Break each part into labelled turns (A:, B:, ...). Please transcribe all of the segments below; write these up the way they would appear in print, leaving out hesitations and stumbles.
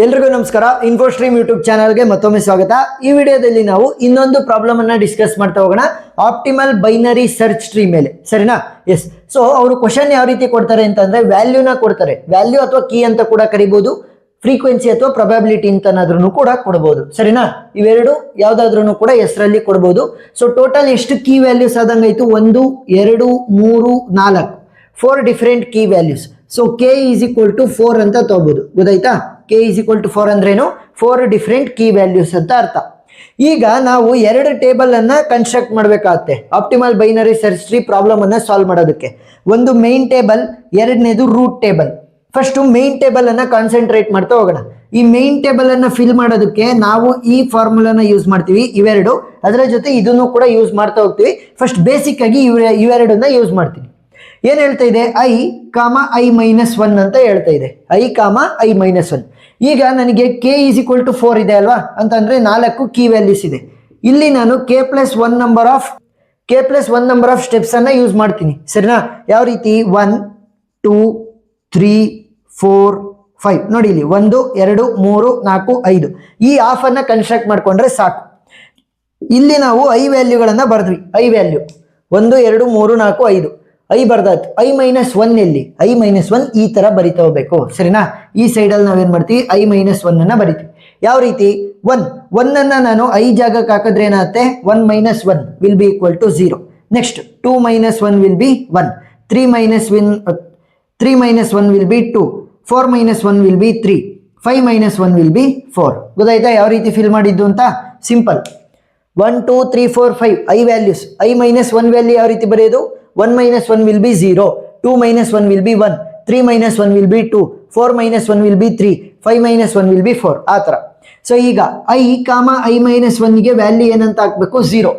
A: ಎಲ್ರಿಗೂ ನಮಸ್ಕಾರ. ಇನ್ಫೋಸ್ಟ್ರೀಮ್ ಯೂಟ್ಯೂಬ್ ಚಾನಲ್ಗೆ ಮತ್ತೊಮ್ಮೆ ಸ್ವಾಗತ. ಈ ವಿಡಿಯೋದಲ್ಲಿ ನಾವು ಇನ್ನೊಂದು ಪ್ರಾಬ್ಲಮ್ ಅನ್ನ ಡಿಸ್ಕಸ್ ಮಾಡ್ತಾ ಹೋಗೋಣ, ಆಪ್ಟಿಮಲ್ ಬೈನರಿ ಸರ್ಚ್ ಟ್ರೀ ಮೇಲೆ. ಸರಿನಾ? ಎಸ್. ಸೊ ಅವರು ಕ್ವಶನ್ ಯಾವ ರೀತಿ ಕೊಡ್ತಾರೆ ಅಂತಂದ್ರೆ ವ್ಯಾಲ್ಯೂನ ಕೊಡ್ತಾರೆ. ವ್ಯಾಲ್ಯೂ ಅಥವಾ ಕೀ ಅಂತ ಕೂಡ ಕರಿಬಹುದು, ಫ್ರೀಕ್ವೆನ್ಸಿ ಅಥವಾ ಪ್ರೊಬಬಿಲಿಟಿ ಅಂತನಾದ್ರೂ ಕೂಡ ಕೊಡಬಹುದು. ಸರಿನಾ? ಇವೆರಡು ಯಾವ್ದಾದ್ರೂ ಕೂಡ ಹೆಸರಲ್ಲಿ ಕೊಡಬಹುದು. ಸೊ ಟೋಟಲ್ ಎಷ್ಟು ಕೀ ವ್ಯಾಲ್ಯೂಸ್ ಆದಂಗಾಯ್ತು? 1 2 3 4 4 different key values. So K is equal to 4 ಅಂತ ತಗೋಬಹುದು. ಗೊತ್ತಾಯ್ತಾ? ಕೆ ಈಸ್ ಈಕ್ವಲ್ ಟು 4 ಅಂದ್ರೇನು? 4 ಡಿಫರೆಂಟ್ ಕೀ ವ್ಯಾಲ್ಯೂಸ್ ಅಂತ ಅರ್ಥ. ಈಗ ನಾವು ಎರಡು ಟೇಬಲ್ ಅನ್ನ ಕನ್ಸ್ಟ್ರಕ್ಟ್ ಮಾಡಬೇಕಾಗುತ್ತೆ optimal binary search tree problem ಅನ್ನ ಸಾಲ್ವ್ ಮಾಡೋದಕ್ಕೆ. ಒಂದು ಮೈನ್ ಟೇಬಲ್, ಎರಡನೇದು root table. First main table ಅನ್ನ ಕಾನ್ಸಂಟ್ರೇಟ್ ಮಾಡ್ತಾ ಹೋಗೋಣ. ಈ ಮೈನ್ ಟೇಬಲ್ ಅನ್ನ ಫಿಲ್ ಮಾಡೋದಕ್ಕೆ ನಾವು ಈ ಫಾರ್ಮುಲಾನ ಯೂಸ್ ಮಾಡ್ತೀವಿ, ಇವೆರಡು. ಅದರ ಜೊತೆ ಇದನ್ನು ಕೂಡ ಯೂಸ್ ಮಾಡ್ತಾ ಹೋಗ್ತೀವಿ. ಫಸ್ಟ್ ಬೇಸಿಕ್ ಆಗಿ ಇವೆರಡನ್ನ ಯೂಸ್ ಮಾಡ್ತೀನಿ. ಏನ್ ಹೇಳ್ತಾ ಇದೆ? ಐ ಕಾಮ ಐ ಮೈನಸ್ 1 ಅಂತ ಹೇಳ್ತಾ ಇದೆ. I comma I minus 1. ಈಗ ನನಗೆ ಕೆ ಈಸ್ ಈಕ್ವಲ್ ಟು 4 ಇದೆ ಅಲ್ವಾ, ಅಂತಂದ್ರೆ 4 ಕೀ ವ್ಯಾಲ್ಯೂಸ್ ಇದೆ. ಇಲ್ಲಿ ನಾನು K plus one number of steps ಅನ್ನ ಯೂಸ್ ಮಾಡ್ತೀನಿ. ಸರಿನಾ? ಯಾವ ರೀತಿ? 1 2 3 4 5. ನೋಡಿ ಇಲ್ಲಿ 1 2 3 4 5 ಈ ಹಾಫ್ ಅನ್ನ ಕನ್ಸ್ಟ್ರಕ್ಟ್ ಮಾಡ್ಕೊಂಡ್ರೆ ಸಾಕು. ಇಲ್ಲಿ ನಾವು ಐ ವ್ಯಾಲ್ಯೂಗಳನ್ನ ಬರೆದ್ವಿ. ಐ ವ್ಯಾಲ್ಯೂ 1 2 3 4 5 ಐ ಬರ್ದಾಯ್ತು. ಐ ಮೈನಸ್ 1 ಎಲ್ಲಿ? ಐ ಮೈನಸ್ 1 ಈ ತರ ಬರಿತಾ ಹೋಗ್ಬೇಕು. ಸರಿನಾ? ಈ ಸೈಡಲ್ಲಿ ನಾವೇನ್ ಮಾಡ್ತೀವಿ? ಐ ಮೈನಸ್ 1 ಅನ್ನ ಬರಿತೀವಿ. ಯಾವ ರೀತಿ? 1 ಅನ್ನ ನಾನು ಐ ಜಾಗಕ್ಕೆ ಹಾಕಿದ್ರೆ ಏನಾಗುತ್ತೆ? 1 minus 1 will be equal to 0. Next 2 minus 1 will be 1. 3 minus 1 will be 2. 4 minus 1 will be 3. 5 minus 1 will be 4. ಗೊತ್ತಾಯ್ತಾ ಯಾವ ರೀತಿ ಫಿಲ್ ಮಾಡಿದ್ದು ಅಂತ? Simple. 1 2 3 4 5 I values. I minus 1 value ಯಾವ ರೀತಿ ಬರೆಯೋದು? 1 minus 1 will be 0, 2 minus 1 will be 1, 3 minus 1 will be 2, 4 minus 1 will be 3, 5 minus 1 will be 4. ಆ ಥರ. ಸೊ ಈಗ I comma I minus 1ಗೆ value ಏನಂತ ಹಾಕಬೇಕು? 0.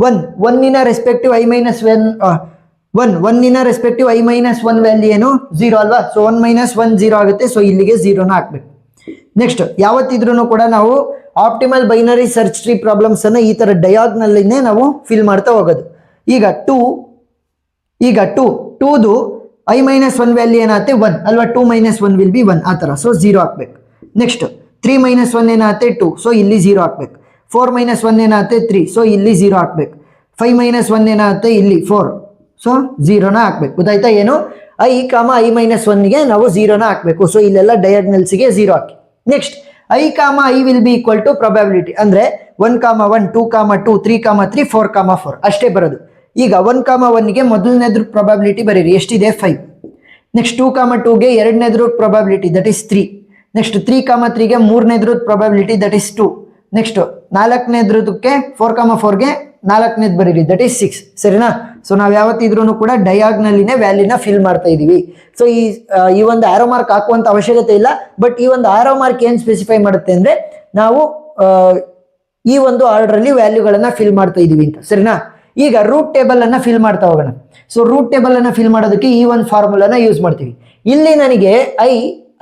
A: 1 respective I minus 1 respective I minus 1 value ಏನು? 0 ಅಲ್ವಾ? ಸೊ 1 ಮೈನಸ್ 1 0 ಆಗುತ್ತೆ. ಸೊ ಇಲ್ಲಿಗೆ 0ನ ಹಾಕ್ಬೇಕು. ನೆಕ್ಸ್ಟ್ ಯಾವತ್ತಿದ್ರೂ ಕೂಡ ನಾವು optimal binary search tree problems ಅನ್ನ ಈ ತರ ಡಯಾಗ್ನಲ್ಲಿನೇ ನಾವು ಫಿಲ್ ಮಾಡ್ತಾ ಹೋಗೋದು. ಈಗ 2ದು ಐ ಮೈನಸ್ 1 ವ್ಯಾಲ್ಯೂ ಏನಾಗುತ್ತೆ? 1 ಅಲ್ವಾ? 2 ಮೈನಸ್ 1 ವಿಲ್ ಬಿ 1. ಆ ಥರ. ಸೊ 0 ಹಾಕ್ಬೇಕು. ನೆಕ್ಸ್ಟ್ 3 ಮೈನಸ್ 1 ಏನಾಗುತ್ತೆ? 2. ಸೊ ಇಲ್ಲಿ 0 ಹಾಕ್ಬೇಕು. 4 ಮೈನಸ್ 1 ಏನಾಗುತ್ತೆ? 3. ಸೊ ಇಲ್ಲಿ 0 ಹಾಕ್ಬೇಕು. 5 ಮೈನಸ್ 1 ಏನಾಗುತ್ತೆ? ಇಲ್ಲಿ 4. ಸೊ 0ನ ಹಾಕ್ಬೇಕು. ಗೊತ್ತಾಯ್ತಾ ಏನು? ಐ ಕಾಮ ಐ ಮೈನಸ್ 1ಗೆ ನಾವು 0ನ ಹಾಕ್ಬೇಕು. ಸೊ ಇಲ್ಲೆಲ್ಲ ಡಯಾಗ್ನಲ್ಸ್ಗೆ 0 ಹಾಕಿ. Next I comma I will be equal to probability. ಅಂದ್ರೆ 1 ಕಾಮ 1 2 ಕಾಮ 2 3 ಕಾಮ 3 4 ಕಾಮ 4 ಅಷ್ಟೇ ಬರೋದು. ಈಗ 1 ಕಾಮ 1ಗೆ ಮೊದಲನೇದ್ರ ಪ್ರೊಬಬಿಲಿಟಿ ಬರೀರಿ. ಎಷ್ಟಿದೆ? 5. ನೆಕ್ಸ್ಟ್ 2 ಕಾಮ 2ಗೆ ಎರಡನೇದ್ರ ಪ್ರೊಬಬಿಲಿಟಿ ದಟ್ ಇಸ್ 3. ನೆಕ್ಸ್ಟ್ 3 ಕಾಮ 3ಗೆ ಮೂರನೇದ್ರ ಪ್ರೊಬಬಿಲಿಟಿ ದಟ್ ಇಸ್ 2. ನೆಕ್ಸ್ಟ್ 4ನೇದ್ರದಕ್ಕೆ 4 ಕಾಮ 4ಗೆ 4ನೇದು ಬರೀರಿ ದಟ್ ಇಸ್ 6. ಸರಿನಾ? ಸೊ ನಾವು ಯಾವತ್ತಿದ್ರೂ ಕೂಡ ಡಯಾಗ್ನಲ್ಲಿನೇ ವ್ಯಾಲ್ಯೂನ ಫಿಲ್ ಮಾಡ್ತಾ ಇದೀವಿ. ಸೊ ಈ ಒಂದು ಆರೋ ಮಾರ್ಕ್ ಹಾಕುವಂತ ಅವಶ್ಯಕತೆ ಇಲ್ಲ. ಬಟ್ ಈ ಒಂದು ಆರೋ ಮಾರ್ಕ್ ಏನ್ ಸ್ಪೆಸಿಫೈ ಮಾಡುತ್ತೆ ಅಂದ್ರೆ ನಾವು ಈ ಒಂದು ಆರ್ಡರ್ ಅಲ್ಲಿ ವ್ಯಾಲ್ಯೂಗಳನ್ನ ಫಿಲ್ ಮಾಡ್ತಾ ಇದೀವಿ ಅಂತ. ಸರಿನಾ? ಈಗ ರೂಟ್ ಟೇಬಲ್ ಅನ್ನ ಫಿಲ್ ಮಾಡ್ತಾ ಹೋಗೋಣ. ಸೊ ರೂಟ್ ಟೇಬಲ್ ಅನ್ನ ಫಿಲ್ ಮಾಡೋದಕ್ಕೆ ಈ ಒಂದು ಫಾರ್ಮುಲಾನ ಯೂಸ್ ಮಾಡ್ತೀವಿ. ಇಲ್ಲಿ ನನಗೆ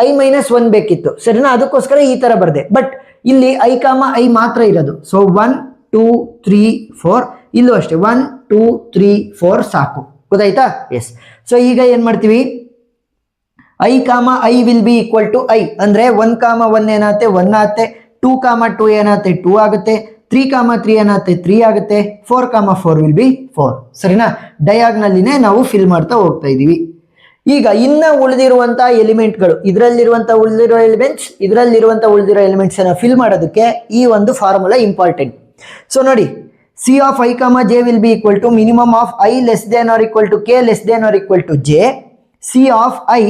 A: ಐ ಮೈನಸ್ 1 ಬೇಕಿತ್ತು. ಸರಿನಾ? ಅದಕ್ಕೋಸ್ಕರ ಈ ತರ ಬರ್ದೆ. ಬಟ್ ಇಲ್ಲಿ ಐ ಕಾಮ ಐ ಮಾತ್ರ ಇರೋದು. ಸೊ 1 2 3 4 ಇಲ್ಲೂ ಅಷ್ಟೇ 1 2 3 4 ಸಾಕು. ಗೊತ್ತಾಯ್ತಾ? ಎಸ್. ಸೊ ಈಗ ಏನ್ ಮಾಡ್ತೀವಿ? I comma I will be equal to I ಅಂದ್ರೆ 1 ಕಾಮ 1 ಏನಾಗುತ್ತೆ? 1 ಆಗುತ್ತೆ. 2 ಕಾಮ 2 ಏನಾಗುತ್ತೆ? 2 ಆಗುತ್ತೆ. 3 ಕಾಮ 3 ಏನಾಗುತ್ತೆ? 3 ಆಗುತ್ತೆ. 4 ಕಾಮ 4 ವಿಲ್ ಬಿ 4. ಸರಿನಾ? ಡಯಾಗ್ನಲ್ಲಿನೇ ನಾವು ಫಿಲ್ ಮಾಡ್ತಾ ಹೋಗ್ತಾ ಇದೀವಿ. ಈಗ ಇನ್ನ ಉಳಿದಿರುವಂತಹ ಎಲಿಮೆಂಟ್ಗಳು, ಇದರಲ್ಲಿರುವಂತಹ ಉಳಿದಿರೋ ಎಲಿಮೆಂಟ್ಸ್ ಅನ್ನ ಫಿಲ್ ಮಾಡೋದಕ್ಕೆ ಈ ಒಂದು ಫಾರ್ಮುಲಾ ಇಂಪಾರ್ಟೆಂಟ್. ಸೊ ನೋಡಿ, C of I comma J will be equal to minimum of I less than or equal to K less than or equal to J, C of I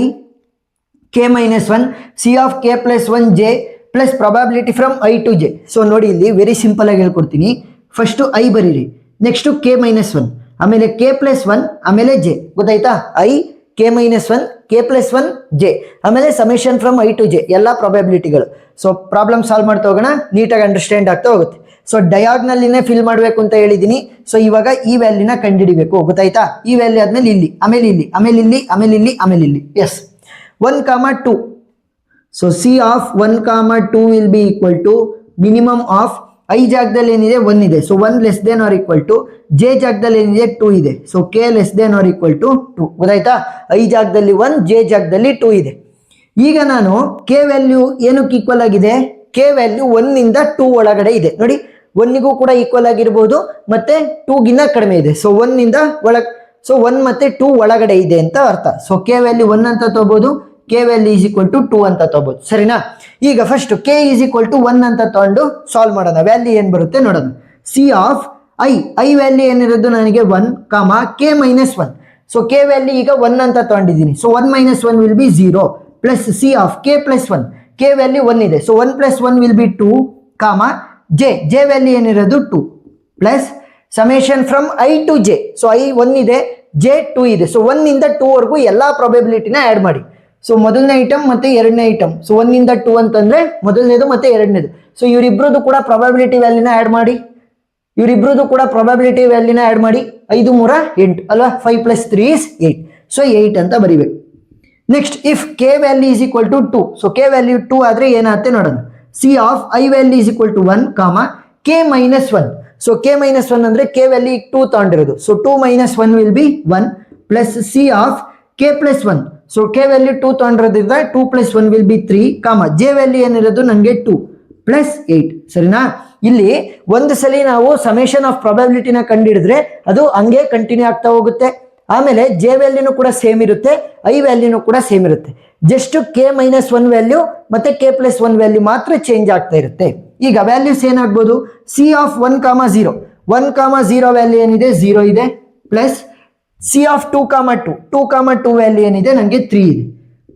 A: K minus 1, C of K plus 1 J plus probability from I to J. So ನೋಡಿ ಇಲ್ಲಿ very simple ಆಗಿ ಹೇಳ್ಕೊಡ್ತೀನಿ. First I ಬರೀರಿ, next K minus 1, ಆಮೇಲೆ K plus 1, ಆಮೇಲೆ J. ಗೊತ್ತಾಯ್ತಾ? I K minus 1 K plus 1 J, ಆಮೇಲೆ summation from I to J ಎಲ್ಲ ಪ್ರೊಬಬಿಲಿಟಿಗಳು. ಸೊ ಪ್ರಾಬ್ಲಮ್ ಸಾಲ್ವ್ ಮಾಡ್ತಾ ಹೋಗೋಣ, ನೀಟಾಗಿ ಅಂಡರ್ಸ್ಟ್ಯಾಂಡ್ ಆಗ್ತಾ ಹೋಗುತ್ತೆ. ಸೊ ಡಯಾಗ್ನಲ್ಲಿನೇ ಫಿಲ್ ಮಾಡಬೇಕು ಅಂತ ಹೇಳಿದೀನಿ. ಸೊ ಇವಾಗ ಈ ವ್ಯಾಲ್ಯೂನ ಕಂಡುಹಿಡಿಬೇಕು. ಗೊತ್ತಾಯ್ತಾ? ಈ ವ್ಯಾಲ್ಯೂ ಆದ್ಮೇಲೆ ಇಲ್ಲಿ, ಆಮೇಲೆ ಇಲ್ಲಿ, ಆಮೇಲೆ ಇಲ್ಲಿ, ಆಮೇಲೆ ಇಲ್ಲಿ, ಆಮೇಲೆ ಇಲ್ಲಿ. S. 1 comma 2. So C of 1 comma 2 will be equal to minimum of I ಜಾಗದಲ್ಲಿ ಏನಿದೆ? 1 ಇದೆ. So 1 less than or equal to J ಜಾಗದಲ್ಲಿ ಏನಿದೆ? 2 ಇದೆ. So K less than or equal to 2. ಗೊತ್ತಾಯ್ತಾ? ಐ ಜಾಗದಲ್ಲಿ 1, ಜೆ ಜಾಗದಲ್ಲಿ 2 ಇದೆ. ಈಗ ನಾನು ಕೆ ವ್ಯಾಲ್ಯೂ ಏನಕ್ಕೆ ಈಕ್ವಲ್ ಆಗಿದೆ, ಕೆ ವ್ಯಾಲ್ಯೂ 1 ಇಂದ 2 ಒಳಗಡೆ ಇದೆ ನೋಡಿ. 1ಗೂ ಕೂಡ ಈಕ್ವಲ್ ಆಗಿರ್ಬೋದು ಮತ್ತೆ 2ಗಿನ್ನ ಕಡಿಮೆ ಇದೆ. ಸೊ 1 ಇಂದ ಸೊ 1 ಮತ್ತೆ 2 ಒಳಗಡೆ ಇದೆ ಅಂತ ಅರ್ಥ. ಸೊ ಕೆ ವ್ಯಾಲ್ಯೂ 1 ಅಂತ ತಗೋಬಹುದು, K value is equal to 2 ಅಂತ ತಗೋಬಹುದು. ಸರಿನಾ? ಈಗ first K is equal to 1 ಅಂತ ತಗೊಂಡು ಸಾಲ್ವ್ ಮಾಡೋಣ. ವ್ಯಾಲ್ಯೂ ಏನ್ ಬರುತ್ತೆ ನೋಡೋಣ. ಸಿ ಆಫ್ ಐ ವ್ಯಾಲ್ಯೂ ಏನಿರೋದು ನನಗೆ 1 comma K minus 1. So K value ಈಗ 1 ಅಂತ ತಗೊಂಡಿದ್ದೀನಿ. So 1 minus 1 will be 0 plus C of K plus 1. K value 1 ಇದೆ. So 1 plus 1 will be 2 comma J value ಏನಿರೋದು 2 plus summation from I to J. So I 1 ಇದೆ, J 2 ಇದೆ. So 1 ಇಂದ 2 ವರೆಗೂ ಎಲ್ಲಾ ಪ್ರಾಬಬಿಲಿಟಿನ ಆಡ್ ಮಾಡಿ. ಸೊ ಮೊದಲನೇ ಐಟಮ್ ಮತ್ತೆ ಎರಡನೇ ಐಟಮ್. ಸೊ 1 ಇಂದ 2 ಅಂತಂದ್ರೆ ಮೊದಲನೇದು ಮತ್ತೆ ಎರಡನೇದು. ಸೊ ಇವರಿಬ್ರದ್ದು ಕೂಡ ಪ್ರಾಬಬಿಲಿಟಿ ವ್ಯಾಲ್ಯೂನ ಆಡ್ ಮಾಡಿ. 5 3 8 ಅಲ್ವಾ? 5 ಪ್ಲಸ್ 3 is 8. ಸೊ 8 ಅಂತ ಬರಿಬೇಕು. Next if K value is equal to 2. So K value 2 ಆದ್ರೆ ಏನಾಗುತ್ತೆ ನೋಡೋಣ. C of I value is equal to 1 comma K minus 1. So K minus 1 ಅಂದ್ರೆ ಕೆ ವ್ಯಾಲ್ಯೂ 2 ತಗೊಂಡಿರೋದು. So 2 minus 1 will be 1 plus C of K plus 1. So K value 2 ತಗೊಂಡಿರೋದ್ರಿಂದ 2 plus 1 will be 3 comma J value ಏನಿರೋದು ನನಗೆ 2 plus 8. ಸರಿನಾ? ಇಲ್ಲಿ ಒಂದು ಸಲ ನಾವು ಸಮೇಷನ್ ಆಫ್ ಪ್ರಾಬಬಿಲಿಟಿನ ಕಂಡುಹಿಡಿದ್ರೆ ಅದು ಹಂಗೆ ಕಂಟಿನ್ಯೂ ಆಗ್ತಾ ಹೋಗುತ್ತೆ. ಆಮೇಲೆ ಜೆ ವ್ಯಾಲ್ಯೂನು ಕೂಡ ಸೇಮ್ ಇರುತ್ತೆ, ಐ ವ್ಯಾಲ್ಯೂನು ಕೂಡ ಸೇಮ್ ಇರುತ್ತೆ. ಜಸ್ಟ್ ಕೆ ಮೈನಸ್ 1 ವ್ಯಾಲ್ಯೂ ಮತ್ತೆ ಕೆ ಪ್ಲಸ್ 1 ವ್ಯಾಲ್ಯೂ ಮಾತ್ರ ಚೇಂಜ್ ಆಗ್ತಾ ಇರುತ್ತೆ. ಈಗ ವ್ಯಾಲ್ಯೂಸ್ ಏನಾಗ್ಬೋದು? ಸಿ ಆಫ್ 1 ಕಾಮ 0. 1 ಕಾಮ 0 ವ್ಯಾಲ್ಯೂ ಏನಿದೆ 0 ಇದೆ ಪ್ಲಸ್ ಸಿ ಆಫ್ 2 ಕಾಮ 2 ವ್ಯಾಲ್ಯೂ ಏನಿದೆ ನನಗೆ 3 ಇದೆ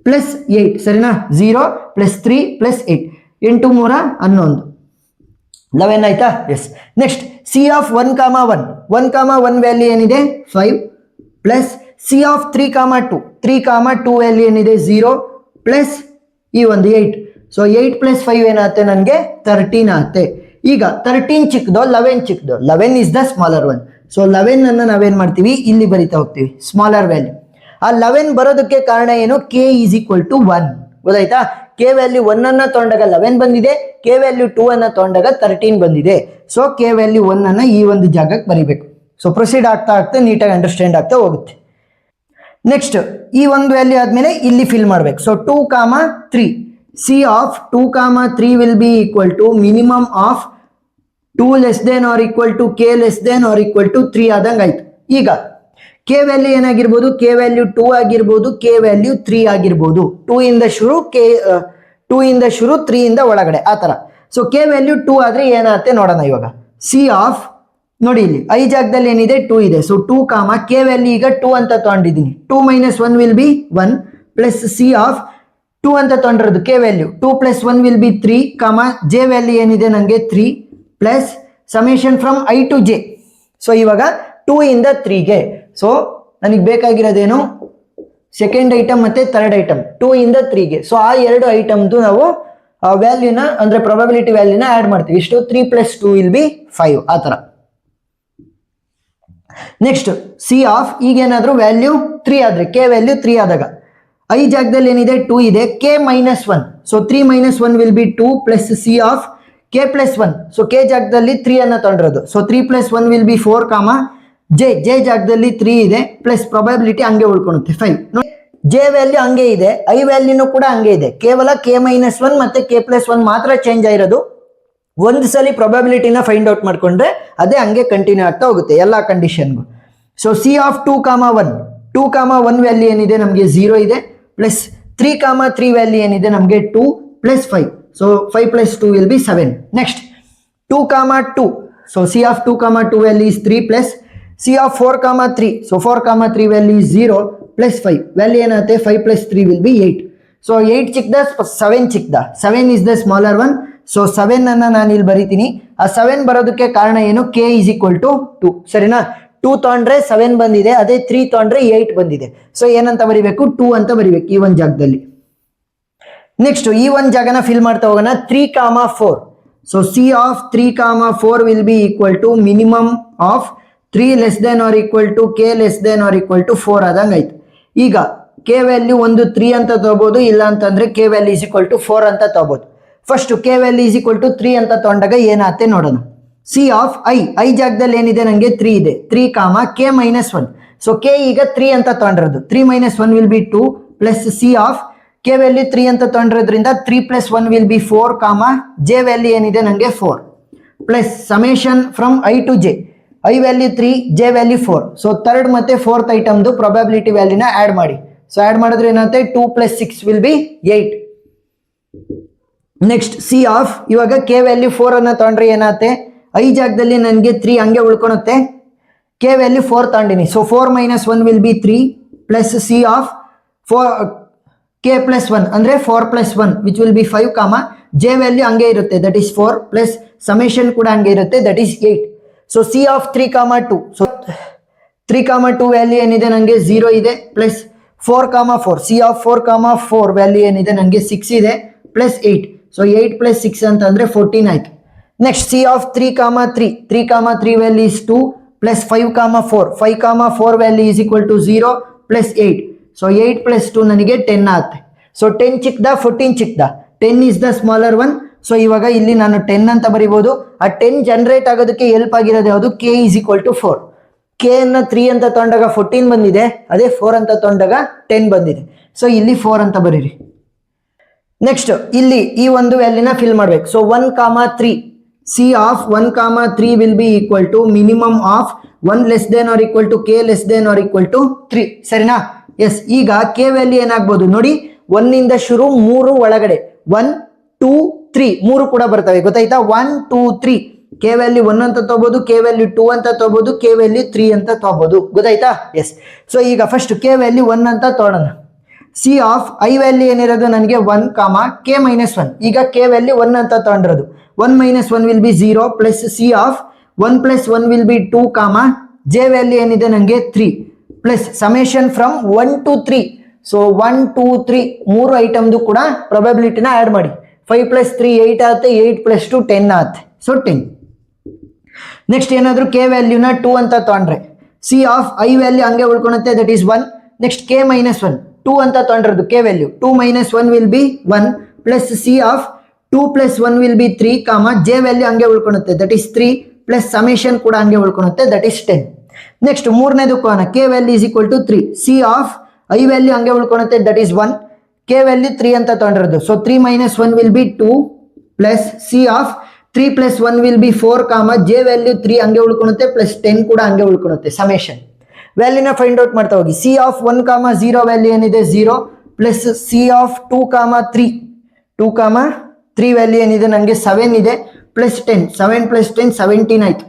A: ಪ್ಲಸ್ 8. ಸರಿನಾ? 0 ಪ್ಲಸ್ 3 ಪ್ಲಸ್ 8 8 3 11 11 ಆಯ್ತಾ? ಎಸ್. ನೆಕ್ಸ್ಟ್ ಸಿ ಆಫ್ 1 ಕಾಮ 1 ವ್ಯಾಲ್ಯೂ ಏನಿದೆ 5 ಪ್ಲಸ್ ಸಿ ಆಫ್ 3 ಕಾಮ 2 ವ್ಯಾಲ್ಯೂ ಏನಿದೆ 0 ಪ್ಲಸ್ ಈ ಒಂದು 8. ಸೊ 8 ಪ್ಲಸ್ 5 ಏನಾಗುತ್ತೆ ನನಗೆ 13 ಆಗುತ್ತೆ. ಈಗ 13 ಚಿಕ್ಕದೋ 11 ಚಿಕ್ಕದೋ? 11 is the smaller one. So 11 ಅನ್ನು ನಾವೇನ್ ಮಾಡ್ತೀವಿ, ಇಲ್ಲಿ ಬರಿತಾ ಹೋಗ್ತೀವಿ ಸ್ಮಾಲರ್ ವ್ಯಾಲ್ಯೂ. ಆ 11 ಬರೋದಕ್ಕೆ ಕಾರಣ ಏನು? K is equal to 1. ಗೊತ್ತಾಯ್ತಾ? ಕೆ ವ್ಯಾಲ್ಯೂ 1 ಅನ್ನ ತಗೊಂಡಾಗ 11 ಬಂದಿದೆ, ಕೆ ವ್ಯಾಲ್ಯೂ 2 ಅನ್ನ ತಗೊಂಡಾಗ 13 ಬಂದಿದೆ. ಸೊ ಕೆ ವ್ಯಾಲ್ಯೂ 1 ಅನ್ನ ಈ ಒಂದು ಜಾಗಕ್ಕೆ ಬರಿಬೇಕು. ಸೊ ಪ್ರೊಸೀಡ್ ಆಗ್ತಾ ನೀಟಾಗಿ ಅಂಡರ್ಸ್ಟ್ಯಾಂಡ್ ಆಗ್ತಾ ಹೋಗುತ್ತೆ. ನೆಕ್ಸ್ಟ್ ಈ ಒಂದು ವ್ಯಾಲ್ಯೂ ಆದ್ಮೇಲೆ ಇಲ್ಲಿ ಫಿಲ್ ಮಾಡ್ಬೇಕು. So 2 comma 3. C of 2 comma 3 will be equal to minimum of 2 less than or equal to K less than or equal to 3 ಆದಂಗ ಆಯ್ತು. ಈಗ ಕೆ ವ್ಯಾಲ್ಯೂ ಏನಾಗಿರ್ಬೋದು? ಕೆ ವ್ಯಾಲ್ಯೂ 2 ಆಗಿರ್ಬೋದು, ಕೆ ವ್ಯಾಲ್ಯೂ 3 ಆಗಿರ್ಬೋದು. 2 ಇಂದ ಶುರು 3 ಇಂದ ಒಳಗಡೆ ಆ ತರ. ಸೊ ಕೆ ವ್ಯಾಲ್ಯೂ 2 ಆದ್ರೆ ಏನಾಗುತ್ತೆ ನೋಡೋಣ ಇವಾಗ. ಸಿ ಆಫ್ ನೋಡಿ ಇಲ್ಲಿ ಐ ಜಾಗದಲ್ಲಿ ಏನಿದೆ 2 ಇದೆ. ಸೊ 2 ಕಾಮ ಕೆ ವ್ಯಾಲ್ಯೂ ಈಗ 2 ಅಂತ ತಗೊಂಡಿದ್ದೀನಿ. 2 minus 1 will be 1 plus C of 2 ಅಂತ ತಗೊಂಡಿರೋದು K value 2 plus 1 will be 3 comma J value ಏನಿದೆ ನನಗೆ 3 plus summation from I to J. So ಇವಾಗ 2 ಇಂದ 3ಗೆ. ಸೊ ನನಗೆ ಬೇಕಾಗಿರೋದೇನು? ಸೆಕೆಂಡ್ ಐಟಮ್ ಮತ್ತೆ ಥರ್ಡ್ ಐಟಮ್ 2 ಇಂದ 3ಗೆ. ಸೊ ಆ ಎರಡು ಐಟಮ್ದು ನಾವು ವ್ಯಾಲ್ಯೂನ ಅಂದ್ರೆ ಪ್ರಾಬಬಿಲಿಟಿ ವ್ಯಾಲ್ಯೂನ ಆಡ್ ಮಾಡ್ತೀವಿ. ಇಷ್ಟು 3 ಪ್ಲಸ್ 2 ವಿಲ್ ಬಿ 5 ಆ ತರ. ನೆಕ್ಸ್ಟ್ ಸಿ ಆಫ್ ಈಗೇನಾದ್ರೂ ವ್ಯಾಲ್ಯೂ 3 ಆದ್ರೆ ಕೆ ವ್ಯಾಲ್ಯೂ 3 ಆದಾಗ ಐ ಜಾಗದಲ್ಲಿ ಏನಿದೆ 2 ಇದೆ, K minus 1. So 3 minus 1 will be 2 plus C of K plus 1. So K ಜಾಗದಲ್ಲಿ 3 ಅನ್ನ ತಗೊಂಡಿರೋದು. ಸೊ 3 ಪ್ಲಸ್ 1 ವಿಲ್ ಬಿ 4 ಕಾಮ ಜೆ ಜಾಗದಲ್ಲಿ 3 ಇದೆ ಪ್ಲಸ್ ಪ್ರಾಬಬಿಲಿಟಿ ಹಂಗೆ ಉಳ್ಕೊಳುತ್ತೆ 5. ಜೆ ವ್ಯಾಲ್ಯೂ ಹಂಗೆ ಇದೆ, ಐ ವ್ಯಾಲ್ಯೂನು ಕೂಡ ಹಂಗೆ ಇದೆ. ಕೇವಲ ಕೆ ಮೈನಸ್ 1 ಮತ್ತೆ ಕೆ ಪ್ಲಸ್ 1 ಮಾತ್ರ ಚೇಂಜ್ ಆಗಿರೋದು. ಒಂದು ಸಲ ಪ್ರಾಬಬಿಲಿಟಿನ ಫೈಂಡ್ ಔಟ್ ಮಾಡ್ಕೊಂಡ್ರೆ ಅದೇ ಹಂಗೆ ಕಂಟಿನ್ಯೂ ಆಗ್ತಾ ಹೋಗುತ್ತೆ ಎಲ್ಲಾ ಕಂಡೀಷನ್ಗೂ. ಸೊ ಸಿ ಆಫ್ 2 ಕಾಮ 1 ವ್ಯಾಲ್ಯೂ ಏನಿದೆ ನಮಗೆ 0 ಇದೆ ಪ್ಲಸ್ 3 ಕಾಮ 3 ವ್ಯಾಲ್ಯೂ ಏನಿದೆ ನಮಗೆ 2 plus 5. So 5 plus 2 will B 7. Next 2 ಕಾಮ 2. ಸೊ ಸಿ ಆಫ್ 2 ಕಾಮ 2 value is 3 plus C of 4 ಕಾಮ 3. ಸೊ 4 ಕಾಮ 3 ವ್ಯಾಲ್ಯೂ ಇಸ್ 0 ಪ್ಲಸ್ 5 ವ್ಯಾಲ್ಯೂ ಏನಾಗುತ್ತೆ 5 plus 3 will be 8. So 8 ಚಿಕ್ಕದ 7 ಚಿಕ್ಕದ? 7 is the smaller one. So 7 ಅನ್ನ ನಾನು ಇಲ್ಲಿ ಬರೀತೀನಿ. ಆ 7 ಬರೋದಕ್ಕೆ ಕಾರಣ ಏನು? K is equal to 2. ಸರಿನಾ? 2 ತಗೊಂಡ್ರೆ 7 ಬಂದಿದೆ, ಅದೇ 3 ತಗೊಂಡ್ರೆ 8 ಬಂದಿದೆ. ಸೊ ಏನಂತ ಬರಿಬೇಕು? 2 ಅಂತ ಬರಿಬೇಕು ಈ ಒಂದು ಜಾಗದಲ್ಲಿ. ನೆಕ್ಸ್ಟ್ ಈ ಒಂದು ಜಾಗನ ಫಿಲ್ ಮಾಡ್ತಾ ಹೋಗೋಣ. 3 comma 4. So C of 3 comma 4 will be equal to minimum of 3 less than or equal to K less than or equal to 4 ಆದಂಗ ಆಯ್ತು. ಈಗ ಕೆ ವ್ಯಾಲ್ಯೂ ಒಂದು 3 ಅಂತ ತಗೋಬಹುದು, ಇಲ್ಲ ಅಂತಂದ್ರೆ k value is equal to 4 ಅಂತ ತಗೋಬಹುದು. First k value is equal to 3 ಅಂತ ತಗೊಂಡಾಗ ಏನಾಗುತ್ತೆ ನೋಡೋಣ. ಸಿ ಆಫ್ ಐ ಜಾಗದಲ್ಲಿ ಏನಿದೆ ನನಗೆ 3 ಇದೆ. 3 ಕಾಮ ಕೆ ಮೈನಸ್ 1. ಸೊ ಕೆ ಈಗ 3 ಅಂತ ತಗೊಂಡಿರೋದು. 3 minus 1 will be 2 plus C of K value 3 ಅಂತ ತೊಗೊಂಡಿರೋದ್ರಿಂದ 3 + 1 ವಿಲ್ ಬಿ 4 ಕಾಮ ಜೆ ವ್ಯಾಲ್ಯೂ ಏನಿದೆ ನನಗೆ 4 plus summation from I to j, i value 3 J value 4. So third ಮತ್ತೆ ಫೋರ್ತ್ ಐಟಮ್ದು ಪ್ರೊಬಬಿಲಿಟಿ ವ್ಯಾಲ್ಯೂನ ಆ್ಯಡ್ ಮಾಡಿ. ಸೊ ಆ್ಯಡ್ ಮಾಡಿದ್ರೆ ಏನಾಗುತ್ತೆ 2 + 6 will be 8. Next C of, ಇವಾಗ ಕೆ ವ್ಯಾಲ್ಯೂ 4 ಅನ್ನ ತೊಗೊಂಡ್ರೆ ಏನಾಗುತ್ತೆ, ಐ ಜಾಗದಲ್ಲಿ ನನಗೆ 3 ಹಂಗೆ ಉಳ್ಕೊಳುತ್ತೆ, ಕೆ ವ್ಯಾಲ್ಯೂ 4 ತಗೊಂಡಿನಿ. So 4 - 1 will be 3 plus C of 4 K + 1 ಅಂದರೆ 4 + 1 ವಿಚ್ ವಿಲ್ ಬಿ 5 ಕಾಮ ಜೆ ವ್ಯಾಲ್ಯೂ ಹಂಗೆ ಇರುತ್ತೆ ದಟ್ ಈಸ್ 4 ಪ್ಲಸ್ ಸಮೇಷನ್ ಕೂಡ ಹಂಗೆ ಇರುತ್ತೆ that is 8. So C of 3, 2, so 3, 2 value ಏನಿದೆ ನನಗೆ 0 ಇದೆ ಪ್ಲಸ್ 4, 4 ಸಿ ಆಫ್ 4, 4 ವ್ಯಾಲ್ಯೂ ಏನಿದೆ ನನಗೆ 6 ಇದೆ ಪ್ಲಸ್ 8. ಸೊ 8 + 6 ಅಂತಂದರೆ 14 ಆಯಿತು. Next C of 3, 3 value is 2 plus 5, 4 5, 4 value is equal to 0 plus 8. So 8 + 2 ನನಗೆ 10 ಆಗುತ್ತೆ. ಸೊ 10 ಚಿಕ್ಕದ 14 ಚಿಕ್ಕದ, 10 is the smaller one. So ಇವಾಗ ಇಲ್ಲಿ ನಾನು 10 ಅಂತ ಬರಿಬೋದು. ಆ 10 ಜನರೇಟ್ ಆಗೋದಕ್ಕೆ ಹೆಲ್ಪ್ ಆಗಿರೋದು ಯಾವುದು, k is equal to 4. K ಅನ್ನ 3 ಅಂತ ತೊಗೊಂಡಾಗ 14 ಬಂದಿದೆ, ಅದೇ 4 ಅಂತ ತೊಗೊಂಡಾಗ 10 ಬಂದಿದೆ. ಸೊ ಇಲ್ಲಿ 4 ಅಂತ ಬರೀರಿ. ನೆಕ್ಸ್ಟ್ ಇಲ್ಲಿ ಈ ಒಂದು ವ್ಯಾಲ್ಯೂನ ಫಿಲ್ ಮಾಡ್ಬೇಕು. So 1, 3 c of 1, 3 will be equal to minimum of 1 less than or equal to K less than or equal to 3. ಸರಿನಾ? ಎಸ್. ಈಗ ಕೆ ವ್ಯಾಲ್ಯೂ ಏನಾಗ್ಬೋದು ನೋಡಿ, 1 ಇಂದ ಶುರು 3 ಒಳಗಡೆ 1, 2, 3 3 ಕೂಡ ಬರ್ತವೆ, ಗೊತ್ತಾಯ್ತಾ? 1, 2, 3 ಕೆ ವ್ಯಾಲ್ಯೂ 1 ಅಂತ ತಗೋಬಹುದು, ಕೆ ವ್ಯಾಲ್ಯೂ 2 ಅಂತ ತಗೋಬಹುದು, ಕೆ ವ್ಯಾಲ್ಯೂ 3 ಅಂತ ತಗೋಬಹುದು, ಗೊತ್ತಾಯ್ತಾ? ಎಸ್. ಸೊ ಈಗ ಫಸ್ಟ್ ಕೆ ವ್ಯಾಲ್ಯೂ 1 ಅಂತ ತಗೊಳ್ಳೋಣ. ಸಿ ಆಫ್ ಐ ವ್ಯಾಲ್ಯೂ ಏನಿರೋದು ನನಗೆ 1, ಕೆ - 1. ಈಗ ಕೆ ವ್ಯಾಲ್ಯೂ 1 ಅಂತ ತಗೊಂಡಿರೋದು 1 - 1 will be 0 plus C of 1 + 1 will be 2 J value ಏನಿದೆ ನನಗೆ 3 plus summation from 1 to 3. So 1, 2, 3 3 ಐಟಮ್ದು ಕೂಡ ಪ್ರೊಬಬಿಲಿಟಿನ ಆ್ಯಡ್ ಮಾಡಿ. 5 + 3 8 ಆಗುತ್ತೆ, 8 + 2 10 ಆಗುತ್ತೆ. ಸೊ 10. ನೆಕ್ಸ್ಟ್ ಏನಾದರೂ ಕೆ ವ್ಯಾಲ್ಯೂನ 2 ಅಂತ ತೊಗೊಂಡ್ರೆ ಸಿ ಆಫ್ ಐ ವ್ಯಾಲ್ಯೂ ಹಂಗೆ ಉಳ್ಕೊಳುತ್ತೆ ದಟ್ ಈಸ್ 1. ನೆಕ್ಸ್ಟ್ ಕೆ - 1 2 ಅಂತ ತೊಗೊಂಡಿರೋದು K value 2 - 1 will be 1 plus C of 2 + 1 will be 3 J value ಹಂಗೆ ಉಳ್ಕೊಳುತ್ತೆ ದಟ್ ಈಸ್ 3 ಪ್ಲಸ್ ಸಮೇಷನ್ ಕೂಡ ಹಂಗೆ ಉಳ್ಕೊಳುತ್ತೆ ದಟ್ ಈಸ್ 10. ನೆಕ್ಸ್ಟ್ ಮೂರನೇದು K value is equal to 3 c of I value ಹಂಗೆ ಉಳ್ಕೊಳುತ್ತೆ ದಟ್ ಈಸ್ 1 ಕೆ ವ್ಯಾಲ್ಯೂ 3 ಅಂತ ತೊಗೊಂಡಿರೋದು. So 3 - 1 will be 2 plus C of 3 + 1 will be 4 J value 3 ಹಂಗೆ ಉಳ್ಕೊಳುತ್ತೆ ಪ್ಲಸ್ 10 ಕೂಡ ಹಂಗೆ ಉಳ್ಕೊಳುತ್ತೆ. ಸಮೇಷನ್ ವ್ಯಾಲ್ಯೂನ ಫೈಂಡ್ ಔಟ್ ಮಾಡ್ತಾ ಹೋಗಿ. ಸಿ ಆಫ್ 1, 0 ವ್ಯಾಲ್ಯೂ ಏನಿದೆ 0 ಪ್ಲಸ್ ಸಿ ಆಫ್ 2, 3 ವ್ಯಾಲ್ಯೂ ಏನಿದೆ ನನಗೆ 7 ಇದೆ ಪ್ಲಸ್ 10 7 + 10 17 ಆಯಿತು.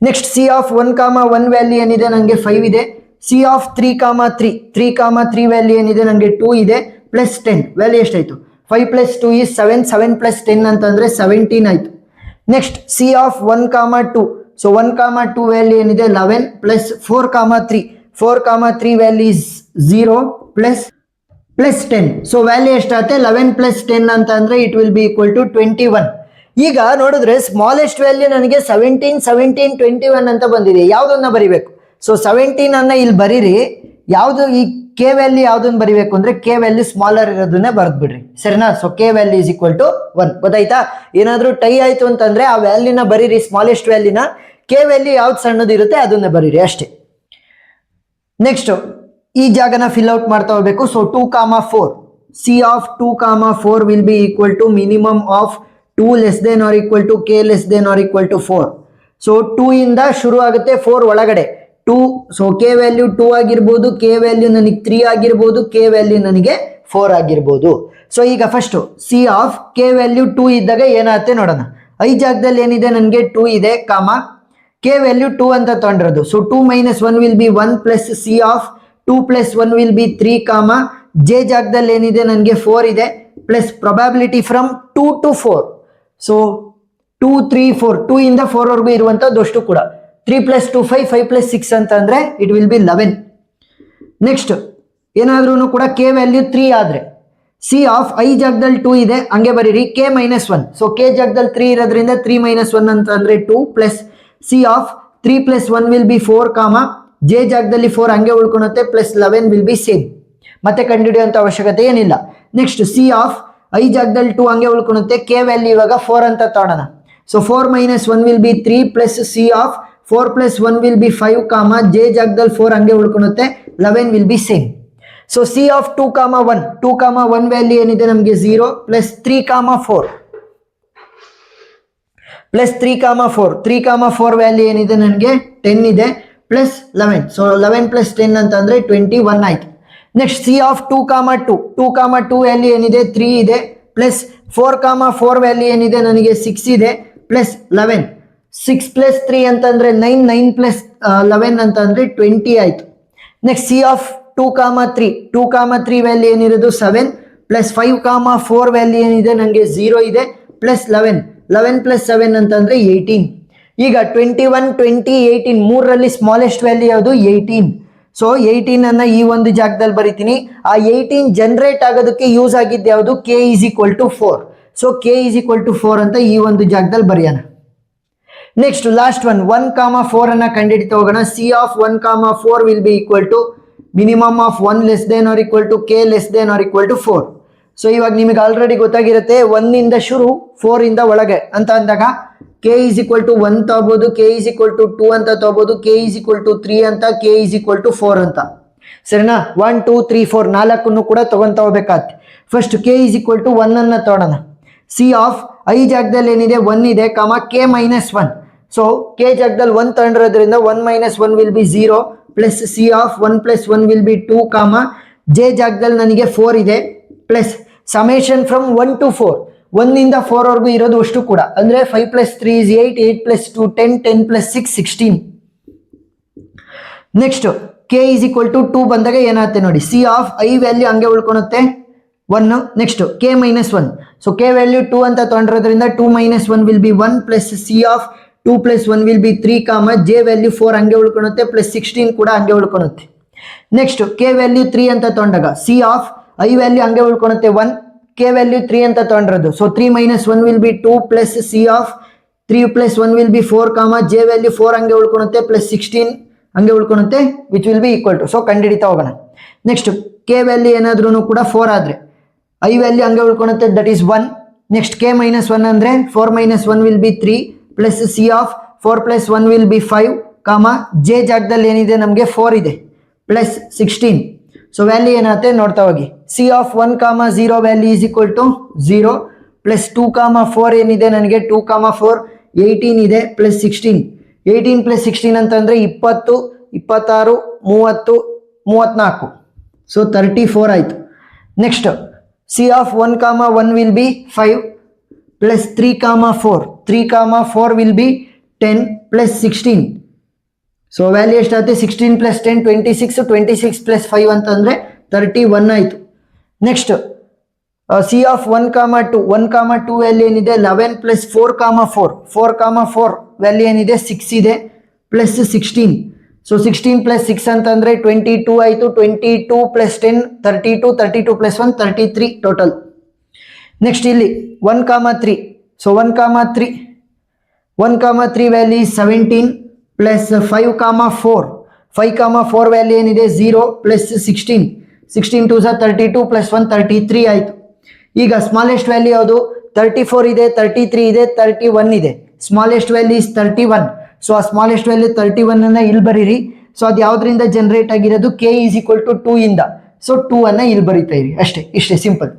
A: ನೆಕ್ಸ್ಟ್ ಸಿ ಆಫ್ 1, 1 ವ್ಯಾಲ್ಯೂ ಏನಿದೆ ನನಗೆ 5 ಇದೆ. ಸಿ ಆಫ್ 3, 3 ವ್ಯಾಲ್ಯೂ ಏನಿದೆ ನನಗೆ 2 ಇದೆ ಪ್ಲಸ್ 10 ವ್ಯಾಲ್ಯೂ ಎಷ್ಟಾಯಿತು 5 + 2 is 7 7 + 10 ಅಂತಂದರೆ 17 ಆಯಿತು. Next C of 1, 2 so 1, 2 value ಏನಿದೆ 11 plus 4, 3 value is 0 plus 10. So value ಎಷ್ಟಾಗುತ್ತೆ 11 + 10 ಅಂತ ಅಂದರೆ it will be equal to 21. ಈಗ ನೋಡಿದ್ರೆ ಸ್ಮಾಲೆಸ್ಟ್ ವ್ಯಾಲ್ಯೂ ನನಗೆ 17, 21 ಅಂತ ಬಂದಿದೆ. ಯಾವುದನ್ನ ಬರಿಬೇಕು? ಸೊ 17 ಅನ್ನ ಇಲ್ಲಿ ಬರೀರಿ. ಯಾವುದು ಈ ಕೆ ವ್ಯಾಲ್ಯೂ ಯಾವುದನ್ನು ಬರಿಬೇಕು ಅಂದರೆ ಕೆ ವ್ಯಾಲ್ಯೂ ಸ್ಮಾಲರ್ ಇರೋದನ್ನೇ ಬರೆದ್ಬಿಡ್ರಿ, ಸರಿನಾ? So K value is equal to 1. ಗೊತ್ತಾಯ್ತಾ? ಏನಾದರೂ ಟೈ ಆಯಿತು ಅಂತಂದರೆ ಆ ವ್ಯಾಲ್ಯೂನ ಬರೀರಿ, ಸ್ಮಾಲೆಸ್ಟ್ ವ್ಯಾಲ್ಯೂನ. ಕೆ ವ್ಯಾಲ್ಯೂ ಯಾವ್ದು ಸಣ್ಣದಿರುತ್ತೆ ಅದನ್ನ ಬರೀರಿ ಅಷ್ಟೇ. ನೆಕ್ಸ್ಟ್ ಈ ಜಾಗನ ಫಿಲ್ ಔಟ್ ಮಾಡ್ತಾ ಹೋಗ್ಬೇಕು. So 2, 4 c of 2, 4 will be equal to minimum of 2 less than or equal to K less than or equal to 4. So 2 ಇಂದ ಶುರು ಆಗುತ್ತೆ 4 ಒಳಗಡೆ 2. ಸೊ ಕೆ ವ್ಯಾಲ್ಯೂ 2 ಆಗಿರ್ಬೋದು, ಕೆ ವ್ಯಾಲ್ಯೂ ನನಗೆ 3 ಆಗಿರ್ಬೋದು, ಕೆ ವ್ಯಾಲ್ಯೂ ನನಗೆ 4 ಆಗಿರ್ಬೋದು. ಸೊ ಈಗ first C of K value 2 ಇದ್ದಾಗ ಏನಾಗುತ್ತೆ ನೋಡೋಣ. ಐ ಜಾಗದಲ್ಲಿ ಏನಿದೆ ನನಗೆ 2 ಇದೆ ಕೆ ವ್ಯಾಲ್ಯೂ 2 ಅಂತ ತೊಗೊಂಡಿರೋದು. So 2 - 1 will be 1 plus C of 2 + 1 will be 3 J ಜಾಗದಲ್ಲಿ ಏನಿದೆ ನನಗೆ 4 ಇದೆ plus probability from 2 to 4. So 2, 3, 4 2 ಇಂದ 4 ವರೆಗೂ ಇರುವಂಥದ್ದು ಅಷ್ಟು ಕೂಡ 3 + 2 5 5 + 6 ಅಂತ ಅಂದರೆ ಇಟ್ ವಿಲ್ ಬಿ 11. ನೆಕ್ಸ್ಟ್ ಏನಾದ್ರೂ ಕೂಡ ಕೆ ವ್ಯಾಲ್ಯೂ 3 ಆದರೆ ಸಿ ಆಫ್ ಐ ಜಾಗದಲ್ಲಿ 2 ಇದೆ ಹಂಗೆ ಬರೀರಿ ಕೆ - 1. ಸೊ ಕೆ ಜಾಗದಲ್ಲಿ 3 ಇರೋದ್ರಿಂದ 3 - 1 ಅಂತ ಅಂದರೆ 2 plus C of 3 + 1 will be 4 J ಜಾಗದಲ್ಲಿ 4 ಹಂಗೆ ಉಳ್ಕೊಳುತ್ತೆ ಪ್ಲಸ್ 11 ವಿಲ್ ಬಿ ಸೇಮ್. ಮತ್ತೆ ಕಂಡುಹಿಡಿಯುವಂಥ ಅವಶ್ಯಕತೆ ಏನಿಲ್ಲ. ನೆಕ್ಸ್ಟ್ ಸಿ ಆಫ್ ಐ ಜಾಗದಲ್ಲಿ 2 ಹಂಗೆ ಉಳ್ಕೊಳುತ್ತೆ, ಕೆ ವ್ಯಾಲ್ಯೂ ಇವಾಗ 4 ಅಂತ ತಗೊಳ್ಳೋಣ. So 4 - 1 will be 3 plus C of 4 + 1 will B 5 J ಜಾಗದಲ್ಲಿ 4 ಹಂಗೆ ಉಳ್ಕೊಳುತ್ತೆ 11 will be same. So C of 2,1 value ಏನಿದೆ ನಮಗೆ 0 ಪ್ಲಸ್ 3,4 ಪ್ಲಸ್ 3,4 ವ್ಯಾಲ್ಯೂ ಏನಿದೆ ನನಗೆ 10 ಇದೆ ಪ್ಲಸ್ 11. ಸೊ 11 ಪ್ಲಸ್ 10 ಅಂತಂದ್ರೆ 21 ಆಯ್ತು. ನೆಕ್ಸ್ಟ್ ಸಿ ಆಫ್ 2,2 ವ್ಯಾಲ್ಯೂ ಏನಿದೆ 3 ಇದೆ ಪ್ಲಸ್ 4,4 ವ್ಯಾಲ್ಯೂ ಏನಿದೆ ನನಗೆ 6 ಇದೆ ಪ್ಲಸ್ 11. 6 ಪ್ಲಸ್ 3 ಅಂತಂದ್ರೆ 9 ಪ್ಲಸ್ 11 ಅಂತಂದ್ರೆ 20 ಆಯ್ತು. ನೆಕ್ಸ್ಟ್ ಸಿ ಆಫ್ 2,3 ವ್ಯಾಲ್ಯೂ ಏನಿರೋದು 7 ಪ್ಲಸ್ 5,4 ವ್ಯಾಲ್ಯೂ ಏನಿದೆ ನನಗೆ 0 ಇದೆ ಪ್ಲಸ್ 11 ಪ್ಲಸ್ 7 ಅಂತಂದ್ರೆ 18. ಈಗ 21, 20, 18 ಮೂರರಲ್ಲಿ ಸ್ಮಾಲೆಸ್ಟ್ ವ್ಯಾಲ್ಯೂ ಯಾವುದು 18. ಸೊ 18 ಅನ್ನ ಈ ಒಂದು ಜಾಗದಲ್ಲಿ ಬರಿತೀನಿ. ಆ 18 ಜನರೇಟ್ ಆಗೋದಕ್ಕೆ ಯೂಸ್ ಆಗಿದ್ದು ಯಾವುದು k is equal to 4. So k is equal to 4 ಅಂತ ಈ ಒಂದು ಜಾಗದಲ್ಲಿ ಬರೆಯೋಣ. ನೆಕ್ಸ್ಟ್ ಲಾಸ್ಟ್ ಒನ್ 1,4 ಅನ್ನ ಕಂಡುಹಿಡಿತಾ ಹೋಗೋಣ. C of 1,4 will be equal to minimum of 1 less than or equal to k less than or equal to 4. So ಇವಾಗ ನಿಮಗೆ ಆಲ್ರೆಡಿ ಗೊತ್ತಾಗಿರುತ್ತೆ 1 ಇಂದ ಶುರು 4 ಇಂದ ಒಳಗೆ ಅಂತ ಅಂದಾಗ k is equal to 1 ತಗೋಬಹುದು, k is equal to 2 ಅಂತ ತಗೋಬಹುದು, k is equal to 3 ಅಂತ, k is equal to 4 ಅಂತ. ಸರಿನಾ? 1 2 3 4 ನಾಲ್ಕನ್ನು ಕೂಡ ತಗೊಂತ ಹೋಗ್ಬೇಕಾಗುತ್ತೆ. First k is equal to 1 ಅನ್ನ ತಗೊಳ್ಳೋಣ. ಸಿ ಆಫ್ ಐ ಜಾಗದಲ್ಲಿ ಏನಿದೆ 1 ಇದೆ ಕಾಮ k minus 1. ಸೊ k ಜಾಗದಲ್ಲಿ 1 ತಗೊಂಡಿರೋದ್ರಿಂದ 1 minus 1 will be 0 plus C of 1 plus 1 will be 2 ಕಾಮ j ಜಾಗದಲ್ಲಿ ನನಗೆ 4 ಇದೆ ಪ್ಲಸ್ ಸಮೇಷನ್ ಫ್ರಮ್ 1 to 4 1 ಇಂದ 4 ವರೆಗೂ ಇರೋದು ಅಷ್ಟು ಕೂಡ ಅಂದ್ರೆ 5 plus 3 is 8, 8 plus 2 10, 10 plus 6 16. Next k is equal to 2 ಬಂದಾಗ ಏನಾಗುತ್ತೆ ನೋಡಿ. ಸಿ ಆಫ್ ಐ ವ್ಯಾಲ್ಯೂ ಹಂಗೆ ಉಳ್ಕೊಳುತ್ತೆ 1. Next k minus 1. So k value 2 ಅಂತ ತಗೊಂಡಿರೋದ್ರಿಂದ 2 minus 1 will be 1 plus C of 2 plus 1 will be 3 ಕಾಮ j ವ್ಯಾಲ್ಯೂ 4 ಹಂಗೆ ಉಳ್ಕೊಳುತ್ತೆ ಪ್ಲಸ್ 16 ಕೂಡ ಹಂಗೆ ಉಳ್ಕೊಳುತ್ತೆ. ನೆಕ್ಸ್ಟ್ k ವ್ಯಾಲ್ಯೂ 3 ಅಂತ ತಗೊಂಡಾಗ ಸಿ ಆಫ್ ಐ ವ್ಯಾಲ್ಯೂ ಹಂಗೆ ಉಳ್ಕೊಳುತ್ತೆ 1, k ವ್ಯಾಲ್ಯೂ 3 ಅಂತ ತಗೊಂಡಿರೋದು. So 3 minus 1 will be 2 plus C of 3 plus 1 will be 4 ಕಾಮ j ವ್ಯಾಲ್ಯೂ 4 ಹಂಗೆ ಉಳ್ಕೊಳುತ್ತೆ ಪ್ಲಸ್ 16 ಹಂಗೆ ಉಳ್ಕೊಳುತ್ತೆ which will be equal to. So ಕಂಡುಹಿಡಿತಾ ಹೋಗೋಣ. ನೆಕ್ಸ್ಟ್ k ವ್ಯಾಲ್ಯೂ ಏನಾದ್ರೂ ಕೂಡ 4 ಆದ್ರೆ ಐ ವ್ಯಾಲ್ಯೂ ಹಂಗೆ ಉಳ್ಕೊಳುತ್ತೆ that is 1. Next k minus 1 ಅಂದ್ರೆ 4 minus 1 will be 3 plus C of 4 plus 1 will be 5 ಕಾಮ j ಜಾಗದಲ್ಲಿ ಏನಿದೆ ನಮಗೆ 4 ಇದೆ ಪ್ಲಸ್ 16. ಸೊ ವ್ಯಾಲ್ಯೂ ಏನಾಗುತ್ತೆ ನೋಡ್ತಾ ಹೋಗಿ. C of 1,0 value is equal to 0 plus 2,4 ಏನಿದೆ ನನಗೆ 2,4 18 ಇದೆ ಪ್ಲಸ್ 16. 18 ಪ್ಲಸ್ 16 ಅಂತಂದ್ರೆ 20, 26, 30, 34. ಸೊ 34 ಆಯ್ತು. Next C of 1,1 will be 5 plus 3,4 will be 10 plus 16. So value ಎಷ್ಟಾಗುತ್ತೆ 16 ಪ್ಲಸ್ 10 26, 26 ಪ್ಲಸ್ 5 ಅಂತಂದ್ರೆ 31 ಆಯ್ತು. ನೆಕ್ಸ್ಟ್ ಸಿ ಆಫ್ 1,2 ವ್ಯಾಲ್ಯೂ ಏನಿದೆ 11 ಪ್ಲಸ್ 4,4 ವ್ಯಾಲ್ಯೂ ಏನಿದೆ 6 ಇದೆ ಪ್ಲಸ್ 16. ಸೊ 16 ಪ್ಲಸ್ 6 ಅಂತಂದ್ರೆ 22 ಆಯ್ತು. 22 ಪ್ಲಸ್ 10 32, 32 ಪ್ಲಸ್ 1 33 ಟೋಟಲ್. ನೆಕ್ಸ್ಟ್ ಇಲ್ಲಿ 1,3. ಸೊ 1,3 ವ್ಯಾಲ್ಯೂ 17 ಪ್ಲಸ್ 5,4 ವ್ಯಾಲ್ಯೂ ಏನಿದೆ 0 ಪ್ಲಸ್ 16. 16 2 32 ಪ್ಲಸ್ 1 33 ಆಯಿತು. ಈಗ ಸ್ಮಾಲೆಸ್ಟ್ ವ್ಯಾಲ್ಯೂ ಯಾವುದು 34 ಇದೆ, 33 ಇದೆ, 31 ಇದೆ. Smallest value is 31. ಸೊ ಆ ಸ್ಮಾಲೆಸ್ಟ್ ವ್ಯಾಲ್ಯೂ 31 ಅನ್ನ ಇಲ್ಲಿ ಬರೀರಿ. ಸೊ ಅದು ಯಾವ್ದ್ರಿಂದ ಜನರೇಟ್ ಆಗಿರೋದು k is equal to 2 ಇಂದ. ಸೊ 2 ಅನ್ನ ಇಲ್ಲಿ ಬರೀತಾ ಇರಿ ಅಷ್ಟೇ, ಇಷ್ಟೇ ಸಿಂಪಲ್.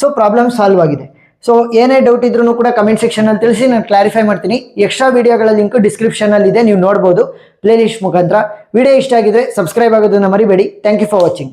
A: ಸೊ ಪ್ರಾಬ್ಲಮ್ ಸಾಲ್ವ್ ಆಗಿದೆ. ಸೊ ಏನೇ ಡೌಟ್ ಇದ್ರೂ ಕೂಡ ಕಮೆಂಟ್ ಸೆಕ್ಷನ್ ಅಲ್ಲಿ ತಿಳಿಸಿ, ನಾನು ಕ್ಲಾರಿಫೈ ಮಾಡ್ತೀನಿ. ಎಕ್ಸ್ಟ್ರಾ ವಿಡಿಯೋಗಳ ಲಿಂಕ್ ಡಿಸ್ಕ್ರಿಪ್ಷನ್ ಅಲ್ಲಿ ಇದೆ, ನೀವು ನೋಡ್ಬೋದು ಪ್ಲೇ ಲಿಸ್ಟ್ ಮುಖಾಂತರ. ವಿಡಿಯೋ ಇಷ್ಟ ಆಗಿದ್ರೆ ಸಬ್ಸ್ಕ್ರೈಬ್ ಆಗೋದನ್ನ ಮರಿಬೇಡಿ. Thank you for watching.